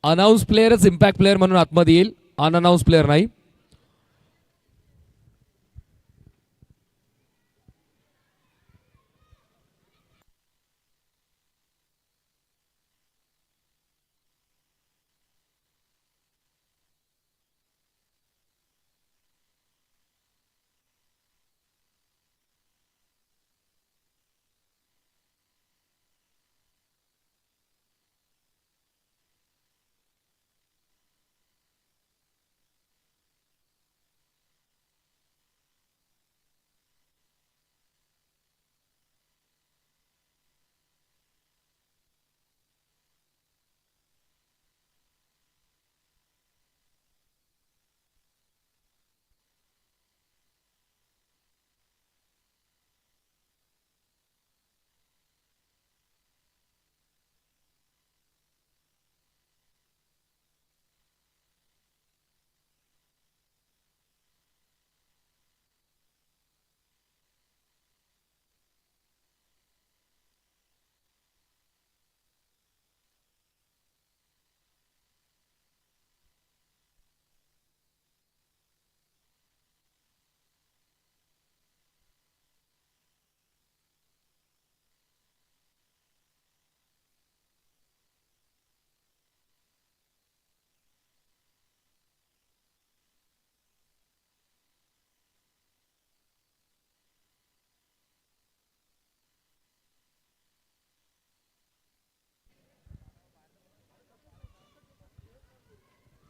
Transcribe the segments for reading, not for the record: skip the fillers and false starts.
Announce प्लेयरच impact player म्हणून आतमध्ये येईल, अनअनाउन्स प्लेयर नाही.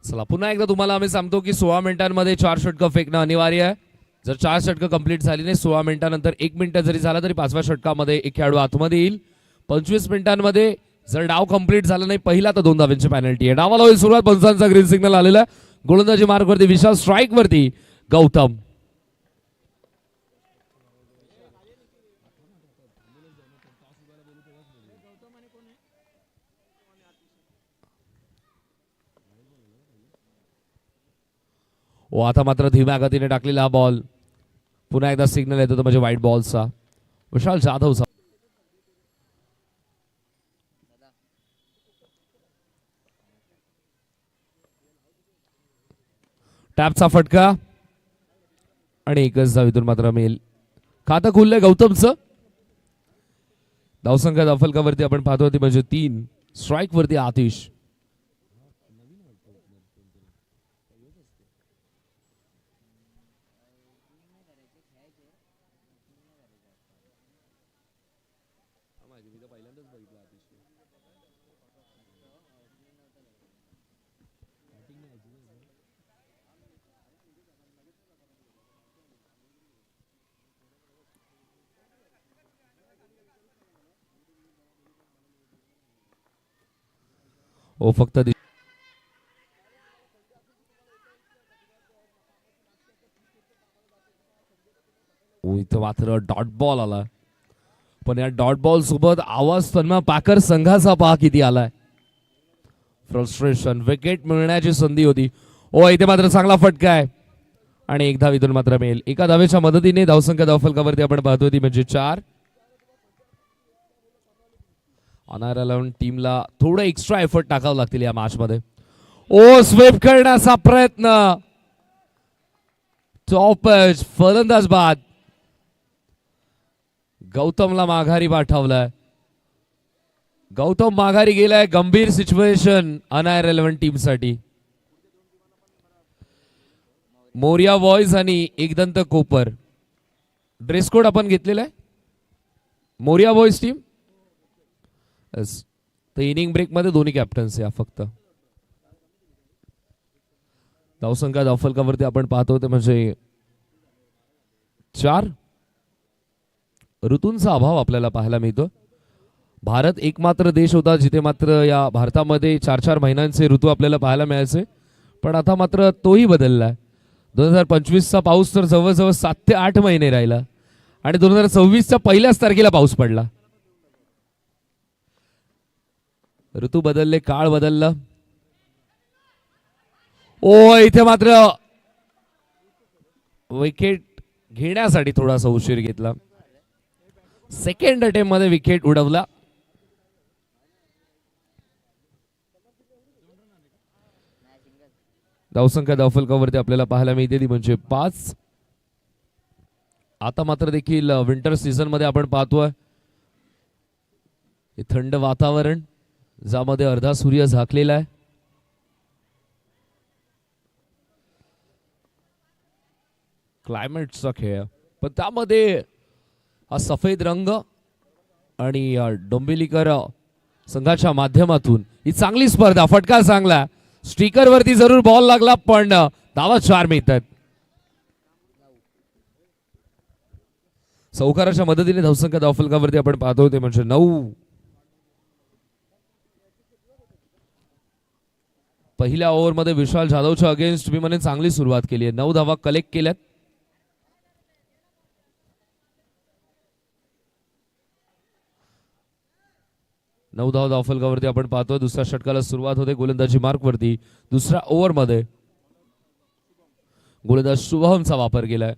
चला पुन्हा एकदा तुम्हाला आम्ही सांगतो की 16 मिनिटांमध्ये 4 षटकं फेकणं अनिवार्य आहे. जर 4 षटकं कंप्लीट झाली नाही 16 मिनिटांनंतर 1 मिनिट जरी झाला तरी 5व्या षटकामध्ये एक खेळाडू आतमध्ये येईल. 25 मिनिटांमध्ये जर डाव कंप्लीट झाला नाही पहिला तर 2 धावांची पेनल्टी आहे. डावाला होईल सुरुवात, पंचांचा ग्रीन सिग्नल आलेला आहे. गोलंदाजी मार्कवरती विशाल, स्ट्राईक वरती गौतम. ओ आता मात्र धीम्या गतीने टाकलेला हा बॉल, पुन्हा एकदा सिग्नल येतो तो म्हणजे व्हाईट बॉलचा. विशाल जाधवचा टॅपचा फटका आणि एकच धावीतून मात्र मिळेल. खातं खुललंय गौतमचं. धावसंख्या धावफलकावरती आपण पाहतो ती म्हणजे 3. स्ट्राईक वरती आतिश. ओ फक्त इथं मात्र डॉट बॉल आला, पण या डॉट बॉल सोबत आवाज तन्मा पाकर संघाचा पहा किती आलाय. फ्रस्ट्रेशन, विकेट मिळण्याची संधी होती. ओ इथे मात्र चांगला फटका आहे आणि एक धावीतून मात्र मिळेल. एका धावेच्या मदतीने धावसंख्या धावफलकावरती आपण पाहतो ती म्हणजे 4. ऑनर 11 टीमला थोडं एक्स्ट्रा एफर्ट टाकावं लागतील या मॅच मध्ये. ओ स्वीप करण्याचा प्रयत्न, टॉप एज फलंदाज बाद. गौतमला माघारी पाठवलाय. गौतम माघारी गेलाय. गंभीर सिच्युएशन अनायर 11 टीम साठी. मोरिया बॉयज आणि एकदंत कोपर ड्रेस कोड आपण घेतलेला आहे. मोरिया बॉयज टीम तर इनिंग ब्रेक मध्ये दोन्ही कॅप्टन्स या फक्त. धावसंख्या धावफलकावरती आपण पाहतो ते म्हणजे 4. ऋतूंचा अभाव आपल्याला पाहायला मिळतो. भारत एकमात्र देश होता जिथे मात्र या भारतामध्ये 4-4 महिन्यांचे ऋतू आपल्याला पाहायला मिळायचे, पण आता मात्र तोही बदललाय. 2025चा पाऊस तर जवळजवळ 7 ते 8 महिने राहिला आणि 2026च्या पहिल्याच तारखेला पाऊस पडला. ऋतू बदलले, काळ बदलला. ओ इथे मात्र विकेट घेण्यासाठी थोडासा उशीर घेतला. सेकंड अटेम्प्ट मध्ये विकेट उडवला. धावसंख्या धावफलकावरती आपल्याला पाहायला मिळते ती म्हणजे 5. आता मात्र देखील विंटर सीझन मध्ये आपण पाहतोय हे थंड वातावरण ज्यामध्ये अर्धा सूर्य झाकलेला आहे. क्लायमेटचा खेळ पण त्यामध्ये हा सफेद रंग आणि डोंबिवलीकर संघाच्या माध्यमातून ही चांगली स्पर्धा. फटका चांगला स्टिकर वरती जरूर बॉल लागला पण धावा 4 मिळतात. चौकाराच्या मदतीने धावसंख्या धावफलकावरती आपण पाहतो ते म्हणजे 9. पहिल्या ओव्हरमध्ये विशाल जाधवच्या अगेन्स्ट भीमाने चांगली सुरुवात केली आहे. 9 धावा कलेक्ट केल्यात. नऊ धावा धावफलकावरती आपण पाहतोय. दुसऱ्या षटकाला सुरुवात होते गोलंदाजी मार्क वरती. दुसऱ्या ओव्हर मध्ये गोलंदाज शुभमचा वापर केलाय.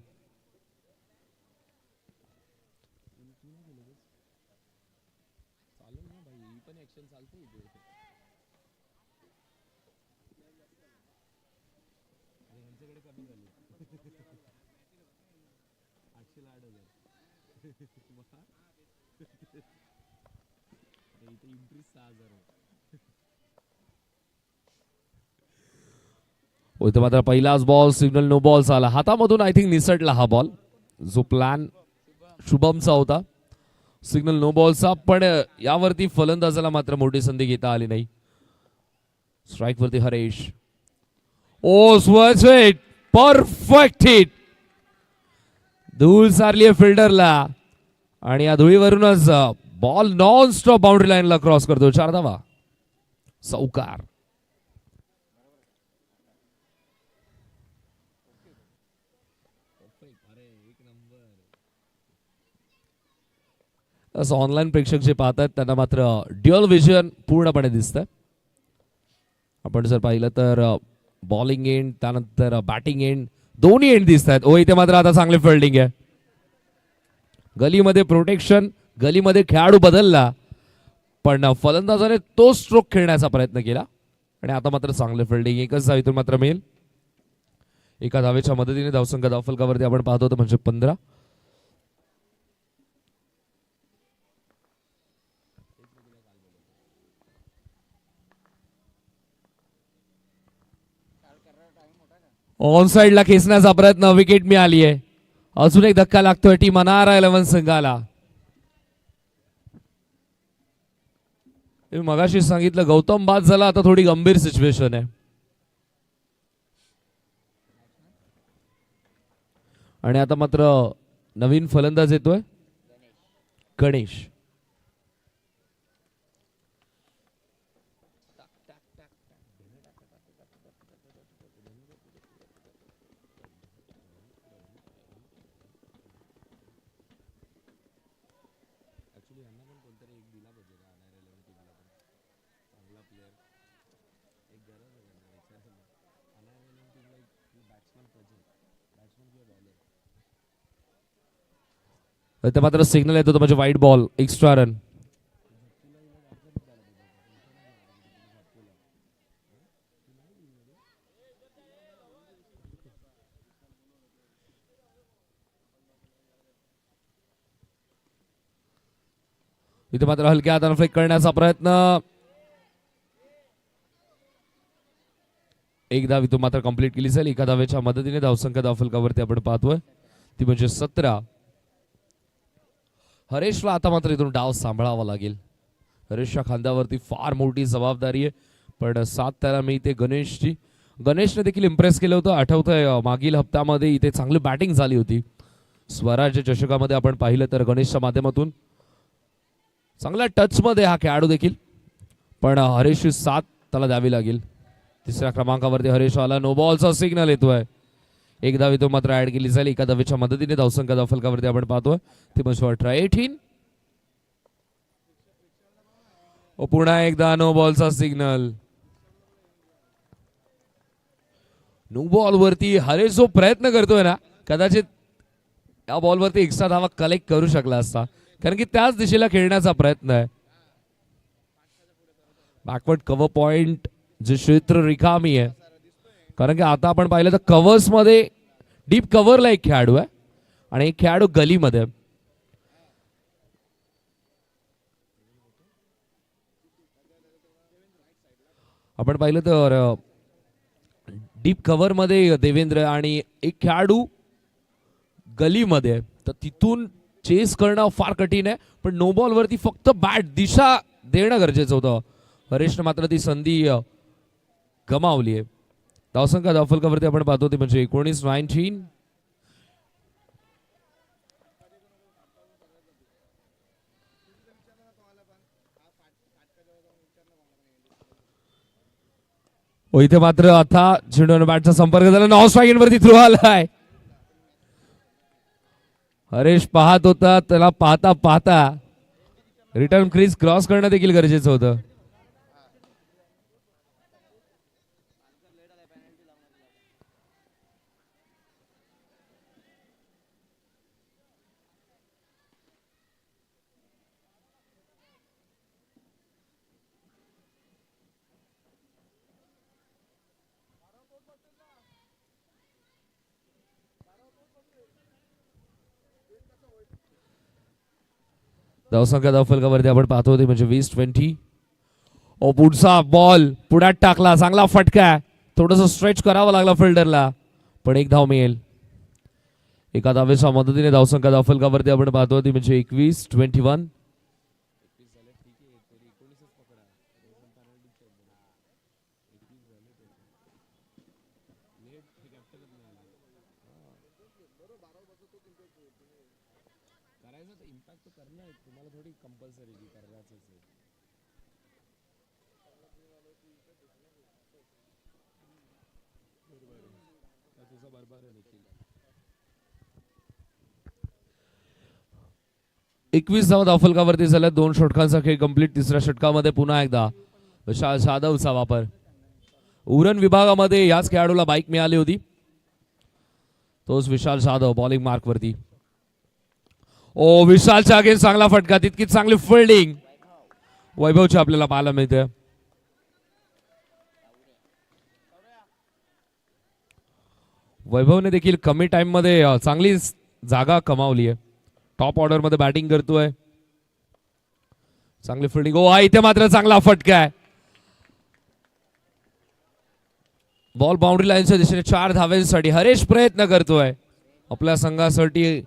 इथं मात्र पहिलाच बॉल सिग्नल नो बॉल आला. हातामधून आय थिंक निसटला हा बॉल जो प्लॅन शुभमचा होता. सिग्नल नो बॉलचा पण यावरती फलंदाजाला मात्र मोठी संधी घेता आली नाही. स्ट्राइक वरती हरेश. ओ स्वच्छ हिट परफेक्ट हिट. धूळ सारली फिल्डरला आणि या धुळीवरूनच बॉल नॉन स्टॉप बाउंड्री लाईनला क्रॉस करतो. 4 धावा. चौकार. असं ऑनलाईन प्रेक्षक जे पाहतात त्यांना मात्र ड्युअल विजन पूर्णपणे दिसतंय. आपण जर पाहिलं तर बॉलिंग एंड त्यानंतर बॅटिंग एंड दोन्ही एंड दिसत आहेत. ओ इथे मात्र आता चांगली फिल्डिंग आहे. गलीमध्ये प्रोटेक्शन, गलीमध्ये खेळाडू बदलला पण फलंदाजाने तो स्ट्रोक खेळण्याचा प्रयत्न केला आणि आता मात्र चांगली फिल्डिंग. एकच धावेतून मात्र मिळेल. एका धावेच्या मदतीने धावसंख्या धावफलकावरती आपण पाहतो तर म्हणजे 15. ऑन साइडला खेचण्याचा प्रयत्न. विकेट मिळाली आहे. अजून एक धक्का लागतोय टीम अनारा 11 संघाला. मगाशी सांगितलं गौतम बाद झाला. आता थोडी गंभीर सिच्युएशन आहे आणि आता मात्र नवीन फलंदाज येतोय गणेश. इथे मात्र सिग्नल येतो तो म्हणजे वाईट बॉल. Extra run. इथे मात्र हलक्या हाताने फ्लिक करण्याचा प्रयत्न. एक धाव इथून मात्र कंप्लीट केली जाईल. एका धावेच्या मदतीने धावसंख्या धावफलकावरती आपण पाहतोय ती म्हणजे 17. हरेशला आता मात्र इथून डाव सांभाळावा लागेल. हरेशच्या खांद्यावरती फार मोठी जबाबदारी आहे पण साथ त्याला मिळते गणेशची. गणेशने देखील इम्प्रेस केलं होतं. आठवतंय मागील हप्त्यामध्ये इथे चांगली बॅटिंग झाली होती. स्वराज्य चषकामध्ये आपण पाहिलं तर गणेशच्या माध्यमातून चांगल्या टच मध्ये हा खेळाडू देखील पण हरेशची साथ त्याला द्यावी लागेल. तिसऱ्या क्रमांकावरती हरेश आला. नो बॉलचा सिग्नल येतोय. एक धाव तो मात्र ऍड केली जाईल. एका धावेच्या मदतीने धावसंख्या धावफलकावरती आपण पाहतोय ती म्हणजे 18. पुन्हा एकदा नो बॉलचा सिग्नल. नो बॉल वरती हरेश जो प्रयत्न करतोय ना कदाचित या बॉलवरती एक्स्ट्रा धावा कलेक्ट करू शकला असता कारण की त्याच दिशेला खेळण्याचा प्रयत्न आहे. बॅकवर्ड कव्हर पॉइंट जे क्षेत्र रिकामी आहे कारण की आता आपण पाहिलं तर कव्हर्स मध्ये डीप कव्हरला एक खेळाडू आहे आणि एक खेळाडू गलीमध्ये आहे. आपण पाहिलं तर डीप कव्हर मध्ये देवेंद्र आणि एक खेळाडू गलीमध्ये आहे. तर तिथून चेस करणं फार कठीण आहे. पण नो बॉल वरती फक्त बॅट दिशा देणं गरजेचं होतं. हरेशनं मात्र ती संधी गमावली आहे. धावसंख्या धावफलकावरती आपण पाहतो ते म्हणजे 19-19. इथे मात्र आता झेंडूवर बॅटचा संपर्क झाला. नॉन स्ट्राईक वरती थ्रो आलाय. हरेश पाहत होता, त्याला पाहता पाहता रिटर्न क्रीज क्रॉस करणं देखील गरजेचं होतं. धावसंख्या धावफलकावरती आपण पाहतो ते म्हणजे 20-20. पुढचा बॉल पुढ्यात टाकला, चांगला फटका. थोडस स्ट्रेच करावं लागला फिल्डरला, पण एक धाव मिळेल. एका धावेच्या मदतीने धावसंख्या धावफलकावरती आपण पाहतो ती म्हणजे 21-21. एकवीस धावा धावफलकावरती झाल्या. 2 षटकांचा खेळ कंप्लीट. तिसऱ्या षटकामध्ये पुन्हा एकदा विशाल जाधवचा वापर. उरण विभागामध्ये याच खेळाडूला बाईक मिळाली होती. तोच विशाल जाधव बॉलिंग मार्क वरती. विशालच्या अगेन्स्ट चांगला फटका, तितकीच चांगली फिल्डिंग वैभवची आपल्याला पाहायला मिळते. वैभवने देखील कमी टाइम मध्ये चांगली जागा कमावली आहे. टॉप ऑर्डर मध्ये बॅटिंग करतोय. चांगली फिल्डिंग. इथे मात्र चांगला फटका आहे. बॉल बाउंड्री लाईनच्या दिशेने 4 धाव्यांसाठी हरेश प्रयत्न करतोय आपल्या संघासाठी.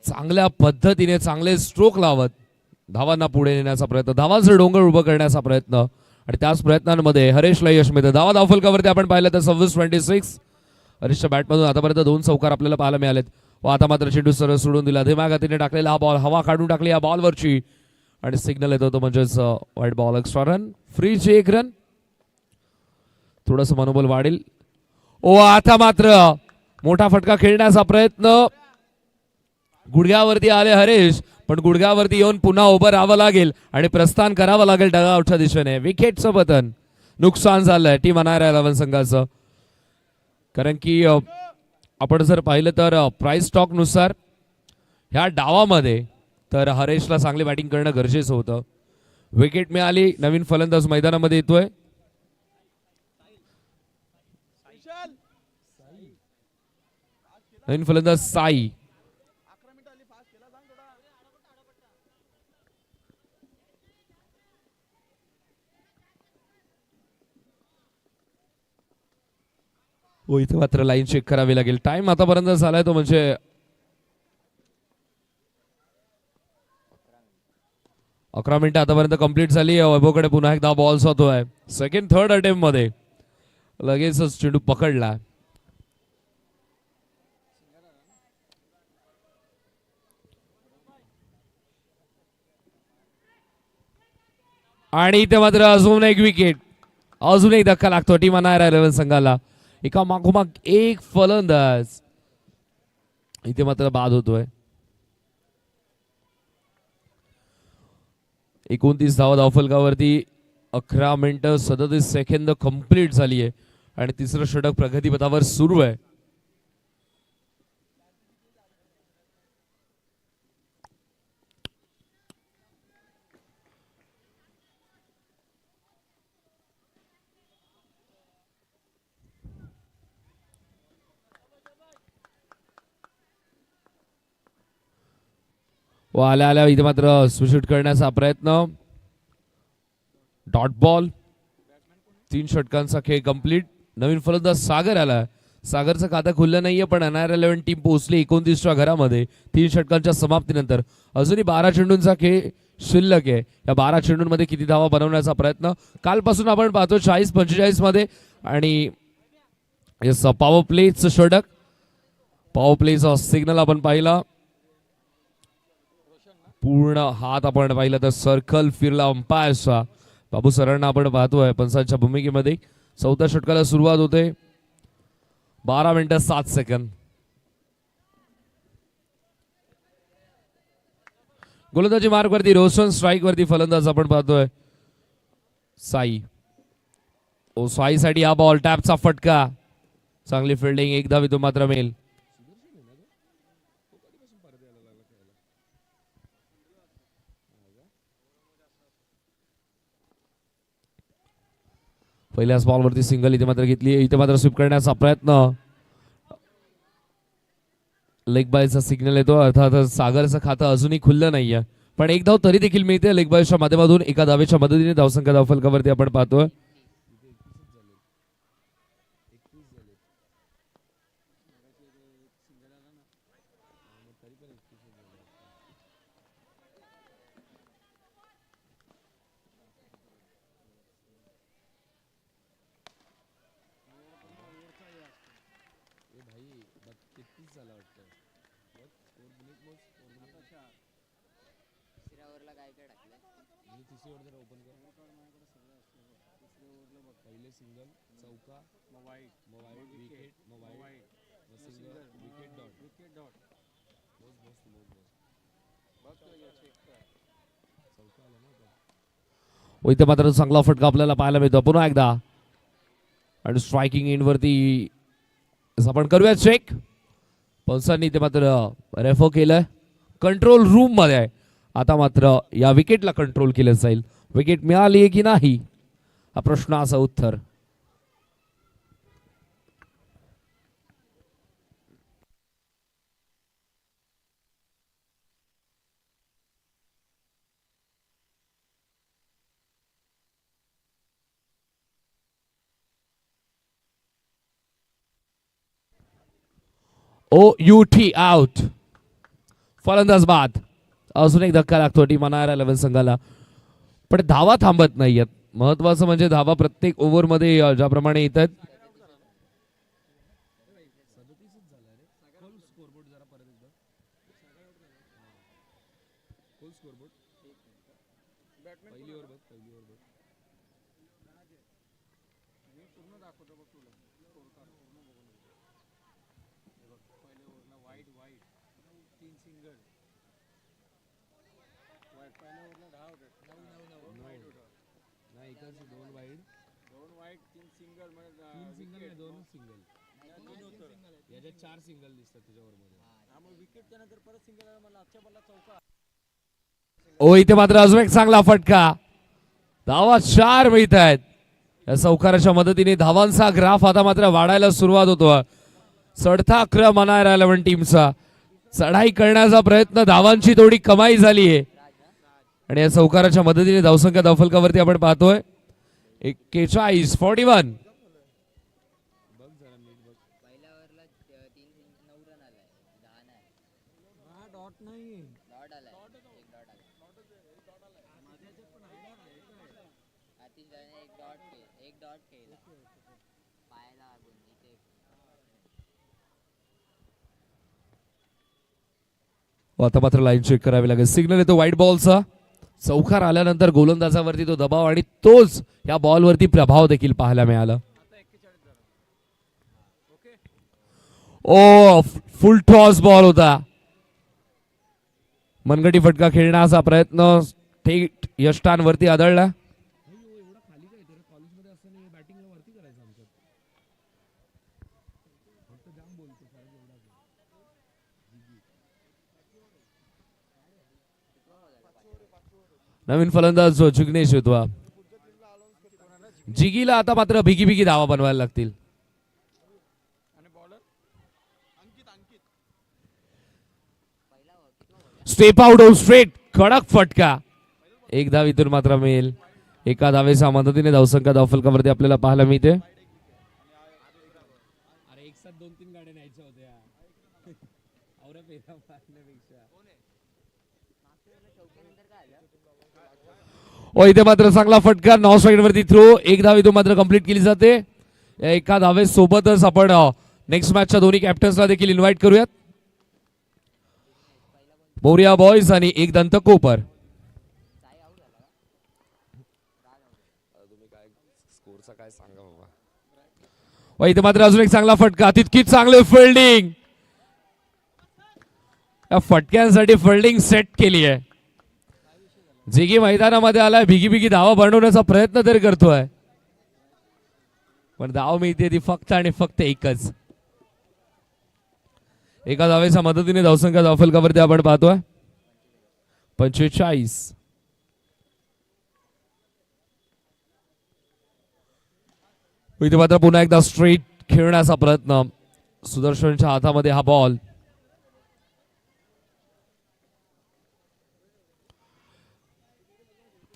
चांगल्या पद्धतीने चांगले स्ट्रोक लावत धावांना पुढे नेण्याचा प्रयत्न, धावांचं डोंगर उभं करण्याचा प्रयत्न आणि त्याच प्रयत्नांमध्ये हरेशला यश मिळतं. धावा धावफलकावरती आपण पाहिलं तर 26-26. हरीशच्या बॅटमधून आतापर्यंत 2 चौकार आपल्याला पाहायला मिळालेत. आता मात्र चेंडू सरळ सोडून दिला. धीम्या गतीने टाकलेला हा बॉल हवा काढून टाकली या बॉलवरची आणि सिग्नल येतो तो म्हणजेच व्हाईट बॉल. एक्स्ट्रा रन, फ्रीची 1 रन. थोडस मनोबल वाढेल. आता मात्र मोठा फटका खेळण्याचा प्रयत्न. गुडघ्यावरती आले हरेश, पण गुडघ्यावरती येऊन पुन्हा उभं राहावं लागेल आणि प्रस्थान करावं लागेल डगआउटच्या दिशेने. विकेटचं पतन, नुकसान झालंय टीम अनायरा 11 संघाचं. कारण की आपण जर पाहिलं तर प्राइस स्टॉक नुसार ह्या डावामध्ये तर हरेशला चांगली बॅटिंग करणं गरजेचं होतं. विकेट मिळाली. नवीन फलंदाज मैदानामध्ये येतोय. नवीन फलंदाज साई. इथे मात्र लाईन चेक करावी लागेल. टाइम आतापर्यंत झालाय तो म्हणजे 11 मिनिटं आतापर्यंत कंप्लीट झाली. वैभवकडे पुन्हा एकदा बॉल होतोय. सेकंड थर्ड अटेम्प्ट मध्ये लगेचच चेंडू पकडला. आणि इथे मात्र अजून एक विकेट, अजून एक धक्का लागतो टीम अनायरा 11 संघाला. एका मागोमाग एक फलंदाज इथे मात्र बाद होतोय. 29 धावा धावफलकावरती. 11 मिनिटं 37 सेकंद कंप्लीट झाली आहे आणि तिसरं षटक प्रगतीपथावर सुरू आहे. व आल्या आल्या इथे मात्र स्विशूट करण्याचा प्रयत्न. Dot ball. 3 षटकांचा खेळ कंप्लीट. नवीन फलंदाज सागर आला. सागरचं खातं खुललं नाहीये पण NR11 टीम पोहोचली 29च्या घरामध्ये 3 षटकांच्या समाप्तीनंतर. अजूनही 12 चेंडूंचा खेळ शिल्लक आहे. या 12 चेंडूंमध्ये किती धावा बनवण्याचा प्रयत्न कालपासून आपण पाहतो 40-45 मध्ये. आणि पॉवर प्लेचं षटक. पॉवर प्लेचा सिग्नल आपण पाहिला. पूर्ण हात आपण पाहिला तर सर्कल फिरला अंपायरचा. बाबू सरांना आपण पाहतोय पंचांच्या भूमिकेमध्ये. 4थ्या षटकाला सुरुवात होते. 12 मिनिटं 7 सेकंद. गोलंदाजी मार्क वरती रोशन. स्ट्राईक वरती फलंदाज आपण पाहतोय साई. साईसाठी हा बॉल. टॅपचा फटका. चांगली फिल्डिंग. एक धाव तो मात्र मिळेल. पहिल्याच बॉलवरती सिंगल इथे मात्र घेतली. इथे मात्र स्वीप करण्याचा प्रयत्न. लेग बायचा सिग्नल येतो. अर्थात सागरचं खातं अजूनही खुललं नाहीये पण एक धाव तरी देखील मिळते लेग बायच्या माध्यमातून. एका धावेच्या मदतीने धावसंख्या धावफलकावरती आपण पाहतोय. इथे मात्र चांगला फटका आपल्याला पाहायला मिळतो पुन्हा एकदा. आणि स्ट्रायकिंग इन वरती आपण करूया चेक. पंचांनी इथे मात्र रेफर केलंय. कंट्रोल रूम मध्ये आहे. आता मात्र या विकेटला कंट्रोल केलं जाईल. विकेट मिळाली की नाही हा प्रश्नाचं उत्तर. OUT out. फलंदाज बाद. अजून एक धक्का लागतो टीम NR11 संघाला पण धावा थांबत नाहीयेत. महत्वाचं म्हणजे धावा प्रत्येक ओव्हर मध्ये ज्याप्रमाणे येतात. इथे मात्र अजून एक चांगला फटका. धावा 4 मिळत आहेत. या चौकाराच्या मदतीने धावांचा ग्राफ आता मात्र वाढायला सुरुवात होतो. चढता क्रम NR11 टीमचा. चढाई करण्याचा प्रयत्न. धावांची थोडी कमाई झाली आहे आणि या चौकाराच्या मदतीने धावसंख्या धावफलकावरती आपण पाहतोय 41-41. आता मात्र लाईन चेक करावी लागेल. सिग्नल येतो व्हाईट बॉलचा. चौकार आल्यानंतर गोलंदाजावरती तो दबाव आणि तोच या बॉलवरती प्रभाव देखील पाहायला मिळाला. फुल टॉस बॉल होता. मनगटी फटका खेळण्याचा प्रयत्न थेट यष्टांवरती आदळला. नवीन फलंदाज जिग्नेश होतो. जिगीला आता मात्र भिगी भिगी धावा बनवायला लागतील. स्टेप आउट ऑफ स्ट्रेट, कडक फटका. एक धाव इथून मात्र मिळेल. एका धावेच्या मदतीने धावसंख्या धावफलकावरती आपल्याला पाहायला मिळते. ओ इथे मात्र चांगला फटका नॉन स्ट्राईक वरती थ्रो. एक धाव इथून मात्र कंप्लीट केली जाते. या एका धावे सोबतच आपण नेक्स्ट मॅचच्या दोन्ही कॅप्टन्सला देखील इन्व्हाइट करूयात. मोरिया बॉयज आणि एक दंत कोपर. इथे मात्र अजून एक चांगला फटका. तितकीच चांगले फिल्डिंग. या फटक्यांसाठी फिल्डिंग सेट केली आहे. जे की मैदानामध्ये आलाय भिगी भिगी धावा बनवण्याचा प्रयत्न तरी करतोय, पण धाव मिळते ती फक्त आणि फक्त एकच. एका धावेच्या मदतीने धावसंख्या धावफलकावरती आपण पाहतोय 45. इथे मात्र पुन्हा एकदा स्ट्रेट खेळण्याचा प्रयत्न. सुदर्शनच्या हातामध्ये हा बॉल.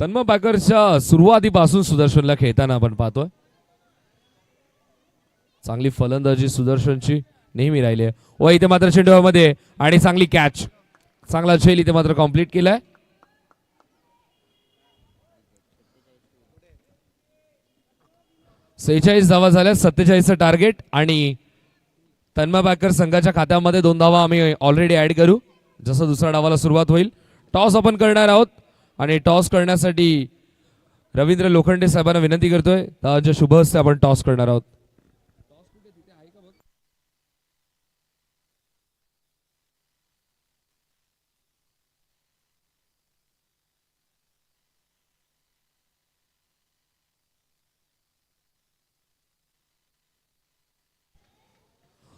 तन्म बॅकरच्या सुरुवातीपासून सुदर्शनला खेळताना आपण पाहतोय. चांगली फलंदाजी सुदर्शनची नेहमी राहिली आहे. व इथे मात्र चेंडूमध्ये आणि चांगली कॅच. चांगला झेल इथे मात्र कम्प्लीट केलाय. सेहेचाळीस धावा झाल्या, 47चं टार्गेट. आणि तन्म बॅकर संघाच्या खात्यामध्ये 2 धावा आम्ही ऑलरेडी ऍड करू जसं दुसऱ्या डावाला सुरुवात होईल. टॉस आपण करणार आहोत आणि टॉस करण्यासाठी रवींद्र लोखंडे साहेबांना विनंती करतोय. त्यांच्या शुभ हस्ते आपण टॉस करणार आहोत.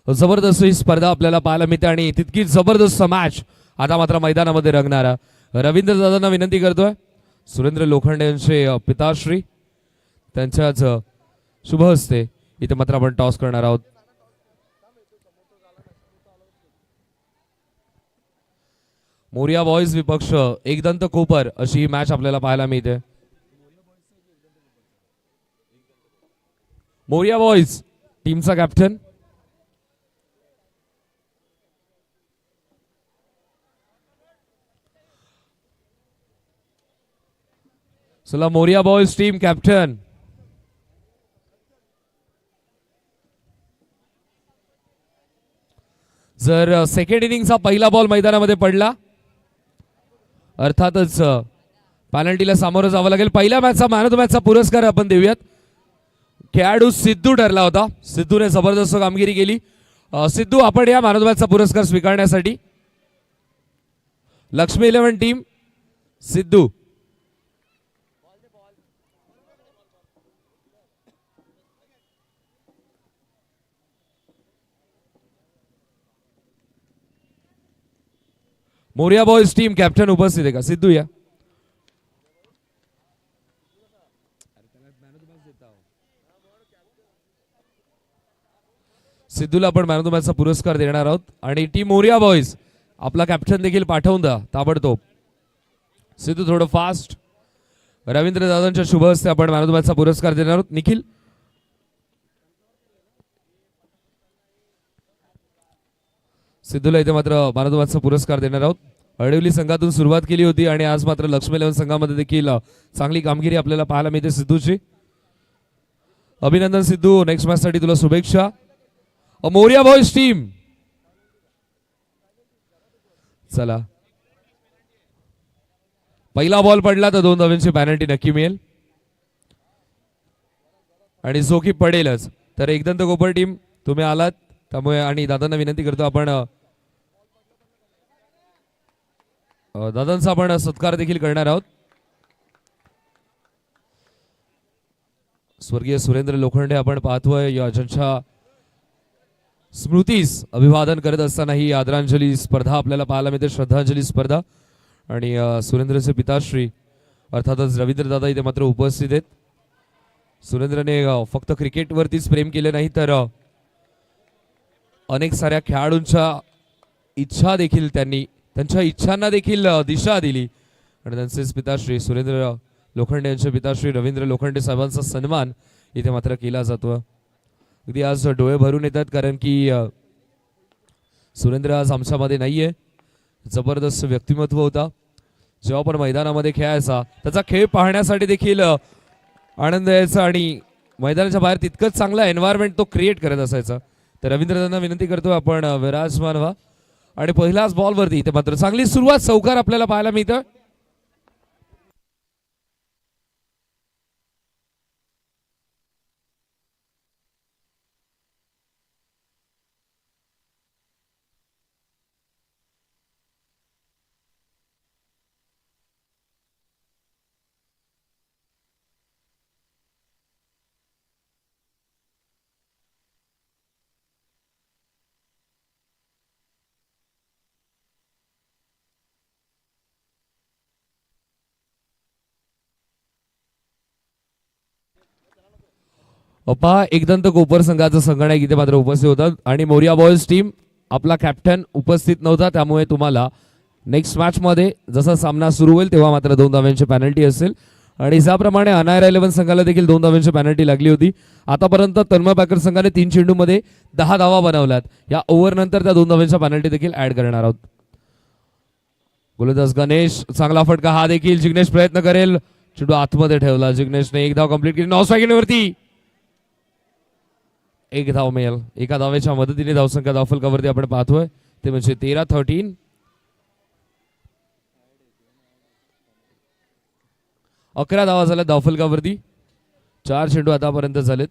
जबरदस्त ही स्पर्धा आपल्याला पाहायला मिळते आणि तितकी जबरदस्त मॅच आता मात्र मैदानामध्ये रंगणारा. रवींद्र दादांना विनंती करतोय, सुरेंद्र लोखंडे यांचे पिताश्री त्यांच्याच शुभ हस्ते इथे मात्र आपण टॉस करणार आहोत. मोरिया बॉयज विपक्ष एकदंत कोपर अशी ही मॅच आपल्याला पाहायला मिळते. मोरिया बॉयज टीमचा कॅप्टन चला मोरिया बॉयज टीम कॅप्टन. जर सेकंड इनिंगचा पहिला बॉल मैदानामध्ये पडला अर्थातच पेनल्टीला सामोरं जावं लागेल. पहिल्या मॅचचा मॅन ऑफ द मॅचचा पुरस्कार आपण देऊयात. खेळाडू सिद्धू ठरला होता. सिद्धूने जबरदस्त कामगिरी केली. सिद्धू आपण या मॅन ऑफ द मॅचचा पुरस्कार स्वीकारण्यासाठी. Lakshmi 11 team Sidhu. Morya boys team captain उपस्थित आहे का? सिद्धू या. सिद्धूला आपण मॅन ऑफ द मॅचचा पुरस्कार देणार आहोत आणि टीम मोरिया बॉयज आपला कॅप्टन देखील पाठवून द्या ताबडतोब. सिद्धू थोडं फास्ट. रवींद्र दादांच्या शुभ हस्ते आपण मॅन ऑफ द मॅचचा पुरस्कार देणार आहोत. निखिल सिद्धूला इथे मात्र मॅन ऑफ द मॅचचा पुरस्कार देणार आहोत. अडवली संघातून सुरुवात केली होती आणि आज मात्र लक्ष्मी 11 संघामध्ये देखील चांगली कामगिरी आपल्याला पाहायला मिळते सिद्धूची. अभिनंदन सिद्धू, नेक्स्ट मॅच साठी तुला शुभेच्छा. मोरिया बॉयज टीम चला पहिला बॉल पडला तर 2 धावांची पेनल्टी नक्की मिळेल आणि जो की पडेलच. तर एकदंत कोपर टीम तुम्ही आलात त्यामुळे आणि दादांना विनंती करतो आपण दादांचा आपण सत्कार देखील करणार आहोत. स्वर्गीय सुरेंद्र लोखंडे आपण पाहतोय ज्यांच्या स्मृतीस अभिवादन करत असताना ही आदरांजली स्पर्धा आपल्याला पाहायला मिळते, श्रद्धांजली स्पर्धा. आणि सुरेंद्रचे पिताश्री अर्थातच रवींद्र दादा इथे मात्र उपस्थित आहेत. सुरेंद्रने फक्त क्रिकेटवरतीच प्रेम केले नाही तर अनेक साऱ्या खेळाडूंच्या इच्छा देखील त्यांनी त्यांच्या इच्छांना देखील दिशा दिली आणि त्यांचेच पिताश्री सुरेंद्र लोखंडे यांचे पिताश्री रवींद्र लोखंडे साहेबांचा सन्मान इथे मात्र केला जातो. अगदी आज डोळे भरून येतात कारण की सुरेंद्र आज आमच्यामध्ये नाहीये. जबरदस्त व्यक्तिमत्व होता. जेव्हा पण मैदानामध्ये खेळायचा त्याचा खेळ पाहण्यासाठी देखील आनंद यायचा आणि मैदानाच्या बाहेर तितकंच चांगला एन्व्हायरमेंट तो क्रिएट करत असायचा. तर रवींद्र दादांना विनंती करतो आपण विराजमान व्हा आणि पहिलाच बॉलवरती इथे मात्र चांगली सुरुवात चौकार आपल्याला पाहायला मिळतं. पहा एकदंत कोपर संघाचा संगणक इथे मात्र उपस्थित होता आणि मोरिया बॉयज टीम आपला कॅप्टन उपस्थित नव्हता त्यामुळे तुम्हाला नेक्स्ट मॅच मध्ये जसा सामना सुरू होईल तेव्हा मात्र 2 धावांची पेनल्टी असेल आणि ज्याप्रमाणे अनायरा 11 संघाला देखील 2 धावांची पेनल्टी लागली होती. आतापर्यंत तन्मय पॅकर संघाने 3 चेंडूमध्ये 10 धावा बनवल्यात. या ओव्हर नंतर त्या 2 धावांच्या पेनल्टी देखील ऍड करणार आहोत. गोलंदाज गणेश चांगला फटका हा देखील जिग्नेश प्रयत्न करेल. चेंडू आतमध्ये ठेवला जिग्नेशने. 1 धाव कंप्लीट केली. 9 स्ट्रायकिंगवरती 1 धाव मिळेल. एका धावेच्या मदतीने धावसंख्या धावफलकावरती आपण पाहतोय ते म्हणजे 13-13. 11 धावा झाल्या धावफलकावरती. 4 चेंडू आतापर्यंत झालेत.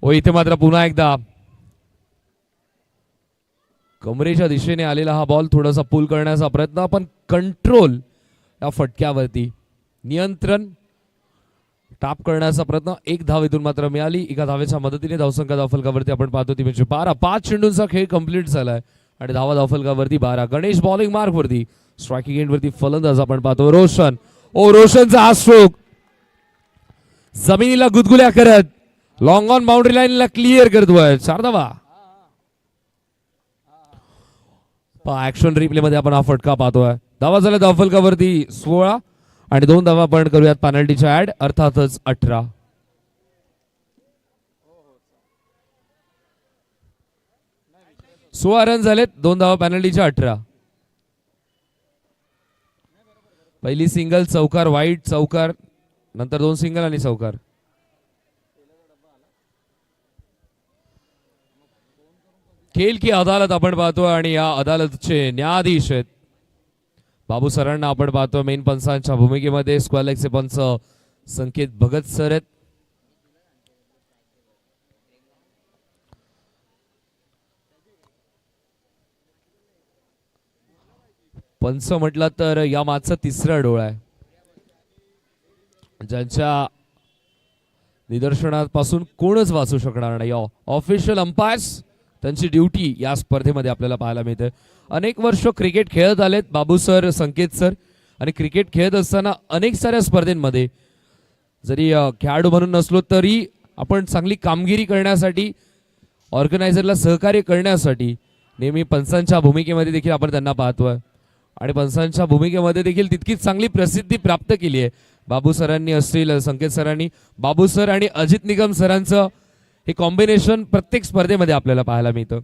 ओ इथे मात्र पुन्हा एकदा कमरेच्या दिशेने आलेला हा बॉल थोडासा पुल करण्याचा प्रयत्न पण कंट्रोल या फटक्यावरती नियंत्रण टाप करण्याचा प्रयत्न. 1 धाव इथून मात्र मिळाली. एका धावेच्या मदतीने धावसंख्या धावफलकावरती आपण पाहतो ती म्हणजे 12. 5 चेंडूंचा खेळ कंप्लीट झालाय आणि धावा धावफलकावरती 12. गणेश बॉलिंग मार्क वरती. स्ट्रायकिंग एंड वरती फलंदाज आपण पाहतो रोशन. ओ रोशनचा हा स्ट्रोक जमिनीला गुदगुल्या करत लॉंग ऑन बाउंड्री लाईनला क्लिअर करतोय. 4 धावा. ऍक्शन रिप्ले मध्ये आपण हा फटका पाहतोय. धावा झाल्या धावफलकावरती 16 आणि 2 धावा आपण करूयात पेनल्टीच्या ऍड अर्थातच 18. सोळा रन झालेत. 2 धावा पेनल्टीच्या 18. पहिली सिंगल चौकार वाईट चौकार नंतर 2 सिंगल आणि चौकार. खेल की अदालत आपण पाहतो आणि या अदालतचे न्यायाधीश आहेत बाबू सरांना आपण पाहतो मेन पंचांच्या भूमिकेमध्ये. स्क्वेअर लेगचे पंच संकेत भगत सर आहेत. पंच म्हटलं तर या मागचा 3रा डोळा आहे ज्यांच्या निदर्शनापासून कोणच वाचू शकणार नाही. ऑफिशियल अंपायर्स त्यांची ड्युटी या स्पर्धेमध्ये आपल्याला पाहायला मिळते. अनेक वर्ष क्रिकेट खेळत आलेत बाबू सर संकेत सर आणि क्रिकेट खेळत असताना अनेक साऱ्या स्पर्धेमध्ये जरी खेळाडू म्हणून नसलो तरी आपण चांगली कामगिरी करण्यासाठी ऑर्गनायझरला सहकार्य करण्यासाठी नेहमी पंचांच्या भूमिकेमध्ये देखील आपण त्यांना पाहतोय आणि पंचांच्या भूमिकेमध्ये देखील तितकीच चांगली प्रसिद्धी प्राप्त केली आहे. बाबू सरांनी असतील संकेत सरांनी बाबू सर आणि अजित निगम सरांचं हे कॉम्बिनेशन प्रत्येक स्पर्धेमध्ये आपल्याला पाहायला मिळतं.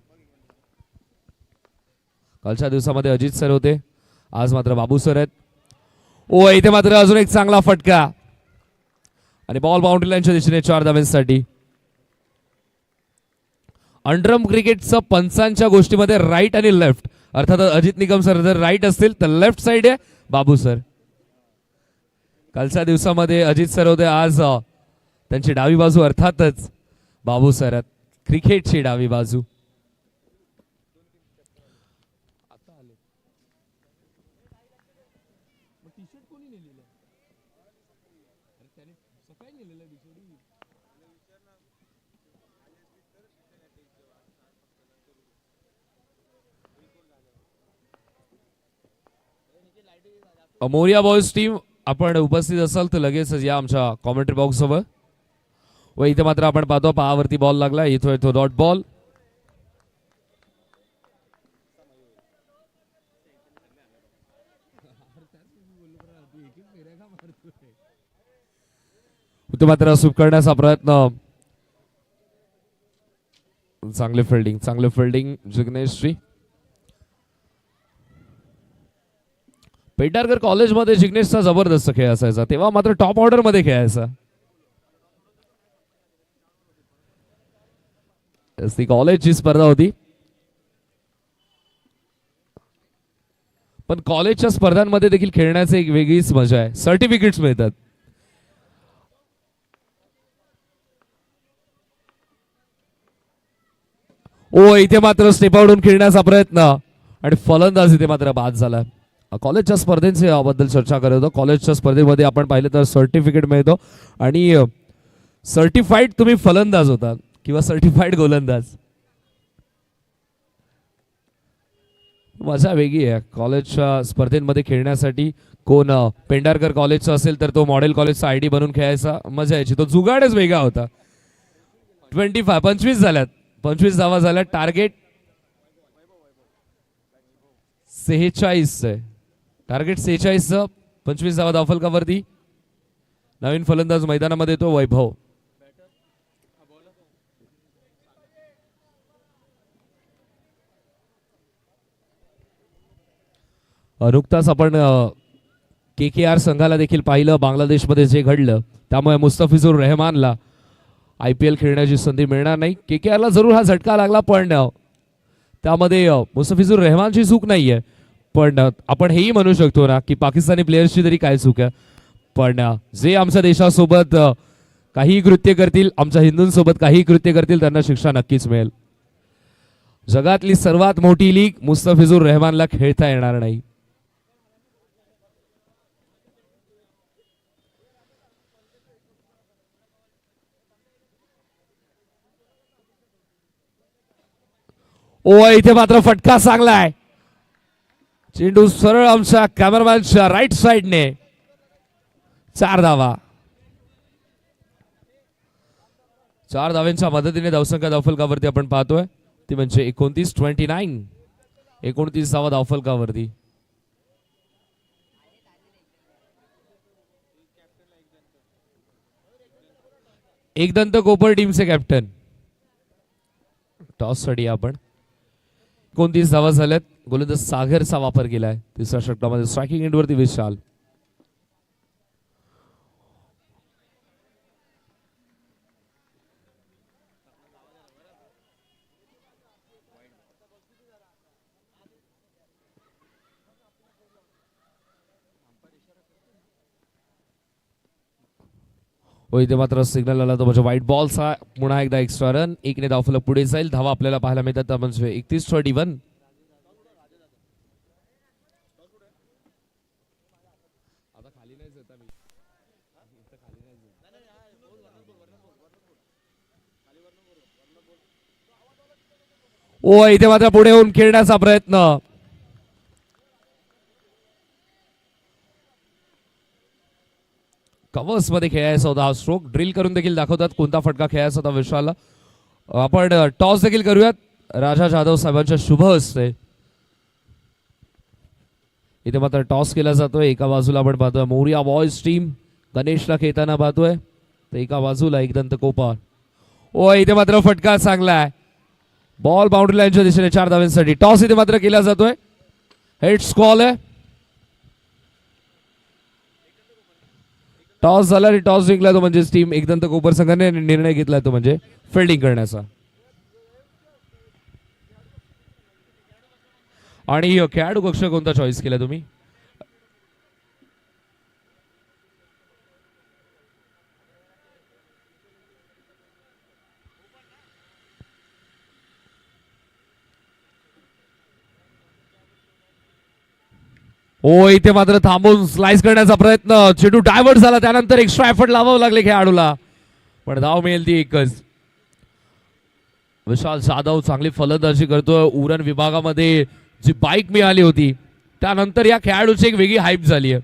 कालच्या दिवसामध्ये अजित सर होते आज मात्र बाबू सर आहेत. ओ इथे मात्र अजून एक चांगला फटका आणि बॉल बाउंड्री लाईनच्या दिशेने 4 धावांसाठी. अंडरम क्रिकेटचं पंचांच्या गोष्टीमध्ये राईट आणि लेफ्ट अर्थात अजित निगम सर जर राईट असतील तर लेफ्ट साइड आहे बाबू सर. कालच्या दिवसामध्ये अजित सर होते आज त्यांची डावी बाजू अर्थातच बाबू सर क्रिकेटची डावी बाजू. मोरिया बॉयज टीम आपण उपस्थित असाल तर लगेचच या आमच्या कॉमेंट्री बॉक्स जवळ. व इथे मात्र आपण पाहतो पाहावरती बॉल लागला. इथं डॉट बॉल ते मात्र स्वीप करण्याचा प्रयत्न. चांगले फिल्डिंग जिग्नेशची. पेंढारकर कॉलेजमध्ये जिग्नेशचा जबरदस्त खेळ असायचा, तेव्हा मात्र टॉप ऑर्डर मध्ये खेळायचा. ती कॉलेजची स्पर्धा होती, पण कॉलेजच्या स्पर्धांमध्ये देखील खेळण्याची एक वेगळीच मजा आहे. सर्टिफिकेट्स मिळतात. ओ इथे मात्र स्टेप आउटून खेळण्याचा प्रयत्न आणि फलंदाज इथे मात्र बाद झाला. कॉलेजच्या स्पर्धेच्या बद्दल चर्चा करत होतो. कॉलेजच्या स्पर्धेमध्ये आपण पाहिलं तर सर्टिफिकेट मिळतो आणि सर्टिफाईड तुम्ही फलंदाज होता किंवा सर्टिफाईड गोलंदाज. मजा वेगळी आहे कॉलेजच्या स्पर्धेमध्ये खेळण्यासाठी. कोण पेंढारकर कॉलेजचा असेल तर तो मॉडेल कॉलेजचा आयडी बनवून खेळायचा, मजा यायची. तो जुगाडच वेगळा होता. 25 झाल्यात, 25 धावा झाल्यात. टार्गेट 46 आहे. टार्गेट 46, 25 धावा धावफलकावरती. नवीन फलंदाज मैदानामध्ये येतो वैभव. नुकताच आपण KKR संघाला देखील पाहिलं बांगलादेशमध्ये जे घडलं, त्यामुळे मुस्तफिजुर रहमानला IPL खेळण्याची संधी मिळणार नाही. KKRला जरूर हा झटका लागला, पण त्यामध्ये मुस्तफिजुर रहमानची चूक नाहीये. पण आपण हेही म्हणू शकतो ना की पाकिस्तानी प्लेयर्सची तरी काय चूक आहे. पण जे आमच्या देशासोबत काही कृत्य करतील, आमच्या हिंदूंसोबत काही कृत्य करतील, त्यांना शिक्षा नक्कीच मिळेल. जगातली सर्वात मोठी लीग मुस्तफिजुर रहमानला खेळता येणार नाही. ओ इथे मात्र फटका चांगला आहे. चेंडू सरळ आमच्या कॅमेरामॅनच्या राईट साइडने. 4 धावा. 4 धावांच्या मदतीने धावसंख्या धावफलकावरती आपण पाहतोय ती म्हणजे 29 धावा धावफलकावरती. एकदंत कोपर टीमचे कॅप्टन. टॉस साठी आपण 29 धावा झाल्यात. गोलंदाज सागरचा वापर केलाय. तिसऱ्या षटकामध्ये स्ट्रायकिंग एंडवरती विशाल. इथे मात्र सिग्नल आला तो म्हणजे व्हाईट बॉलचा. पुन्हा एकदा एक्स्ट्रा रन. 1 ने धावफलक पुढे जाईल. धावा आपल्याला पाहायला मिळतात म्हणजे 31-31. ओ इथे मात्र पुढे येऊन खेळण्याचा प्रयत्न. कवर्स मध्ये खेळायचा होता हा स्ट्रोक. ड्रिल करून देखील दाखवतात कोणता फटका खेळायचा होता विशालला. आपण टॉस देखील करूयात. राजा जाधव साहेबांच्या शुभ हस्ते इथे मात्र टॉस केला जातोय. एका बाजूला आपण पाहतोय मोरिया बॉयज टीम गणेशला खेळताना पाहतोय, तर एका बाजूला एकदंत कोपर. ओ इथे मात्र फटका चांगला आहे. बॉल बाउंड्री लाईनच्या दिशेने 4 धावांसाठी. टॉस इथे मात्र केला जातोय. हेड्स कॉल आहे. टॉस झाला आणि टॉस जिंकला तो म्हणजे टीम एकदंत कोपर संघाने निर्णय घेतला तो म्हणजे फिल्डिंग करण्याचा. आणि खेळाडू कक्ष कोणता चॉईस केला तुम्ही? ओ इथे मात्र थांबून स्लाइस करण्याचा प्रयत्न. चेंडू डायव्हर्ट झाला, त्यानंतर एक्स्ट्रा एफर्ट लावावं लागले खेळाडूला, पण धाव मिळेल ती एकच. विशाल जाधव चांगली फलंदाजी करतोय. उरण विभागामध्ये जी बाईक मिळाली होती त्यानंतर या खेळाडूची एक वेगळी हाईप झाली आहे.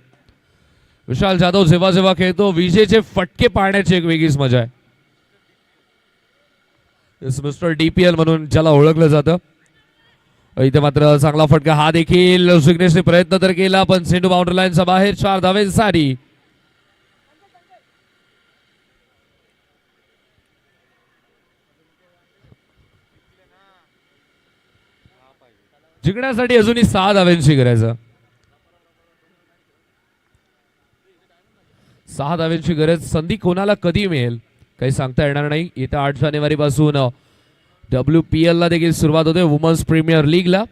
विशाल जाधव जेव्हा जेव्हा खेळतो विजेचे फटके पाडण्याची एक वेगळीच मजा आहे. मिस्टर DPL म्हणून ज्याला ओळखलं जातं. इथे मात्र चांगला फटका हा देखील जिग्नेशने प्रयत्न तर केला, पण चेंडू बाउंड्री लाईनच्या बाहेर. 4 धावेंसाठी जिंकण्यासाठी अजूनही 6 धाव्यांची गरज आहे. 6 धाव्यांची गरज. संधी कोणाला कधी मिळेल काही सांगता येणार नाही. येत्या 8 जानेवारी पासून WPL ला देखील सुरुवात होते, वुमन्स प्रीमियर लीगला.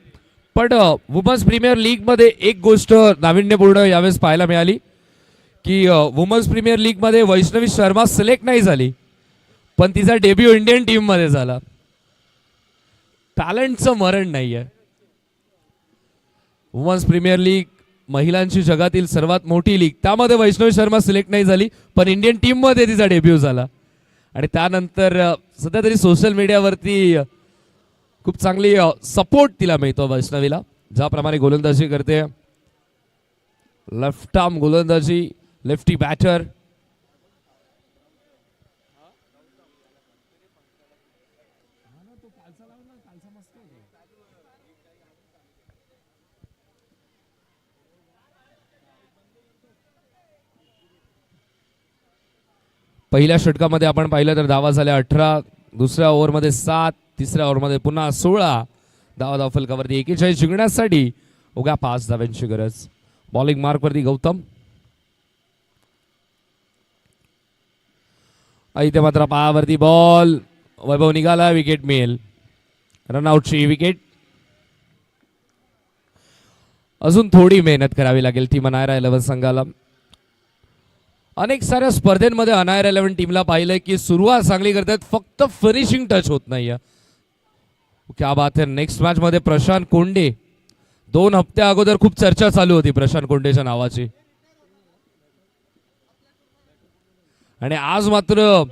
पण वुमन्स प्रीमियर लीग मध्ये एक गोष्ट नाविन्यपूर्ण यावेळेस पाहायला मिळाली की वुमन्स प्रीमियर लीग मध्ये वैष्णवी शर्मा सिलेक्ट नाही झाली, पण तिचा डेब्यू इंडियन टीम मध्ये झाला. टॅलेंटचं मरण नाहीये. वुमन्स प्रीमियर लीग महिलांची जगातील सर्वात मोठी लीग, त्यामध्ये वैष्णवी शर्मा सिलेक्ट नाही झाली, पण इंडियन टीम मध्ये तिचा डेब्यू झाला. आणि त्यानंतर सध्या तरी सोशल मीडियावरती खूप चांगली सपोर्ट तिला मिळतो वैष्णवीला. ज्याप्रमाणे गोलंदाजी करते, लेफ्ट आर्म गोलंदाजी, लेफ्टी बॅटर. पहिल्या षटकामध्ये आपण पाहिलं तर धावा झाल्या 18, दुसऱ्या ओव्हरमध्ये 7, तिसऱ्या ओव्हरमध्ये पुन्हा 16 धावा धावफलकावरती 41 जिंकण्यासाठी उगा 5 धाव्यांची गरज. बॉलिंग मार्कवरती गौतम. इथे मात्र पायावरती बॉल, वैभव निघाला, विकेट मिळेल. रनआउटची विकेट. अजून थोडी मेहनत करावी लागेल टीम अनायरा 11 संघाला. अनेक साऱ्या स्पर्धेमध्ये अनायरा 11 टीमला पाहिलंय की सुरुवात चांगली करतात, फक्त फिनिशिंग टच होत नाहीये. क्या बात है. नेक्स्ट मॅच मध्ये प्रशांत कोंडे, 2 हप्त्या अगोदर खूप चर्चा चालू होती प्रशांत कोंडेच्या नावाची, आणि आज मात्र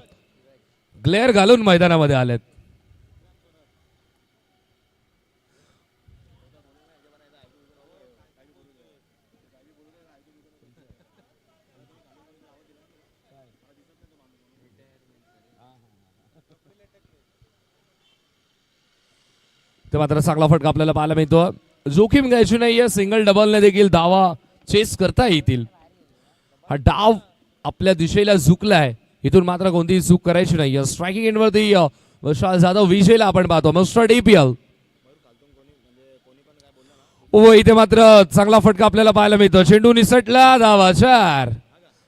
ग्लेअर घालून मैदानामध्ये आलेत. ते मात्र चांगला फटका आपल्याला पाहायला मिळतो. जोखीम घ्यायची नाहीये, सिंगल डबलने देखील धावा चेस करता येतील. हा डाव आपल्या दिशेला झुकलाय, इथून मात्र कोणतीही चूक करायची नाही. स्ट्रायकिंग एंडवरती विशाल जाधव विजयला आपण पाहतो, मिस्टर DPL. ओ इथे मात्र चांगला फटका आपल्याला पाहायला मिळतो. चेंडू निसटला, धावा 4.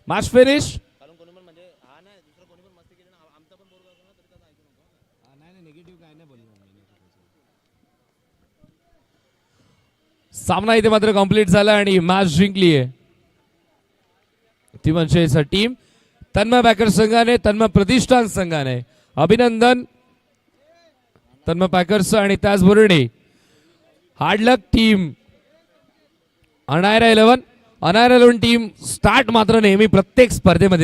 Match finish. सामना इथे मात्र कंप्लीट झाला आणि मॅच जिंकली आहे ती म्हणजे टीम तन्मय पॅकर्स संघाने, तन्मय प्रतिष्ठान संघाने. अभिनंदन तन्मय पॅकर्स. आणि त्याचबरोबर hard luck team Anaira 11. Anaira 11 team start मात्र नेहमी प्रत्येक स्पर्धेमध्ये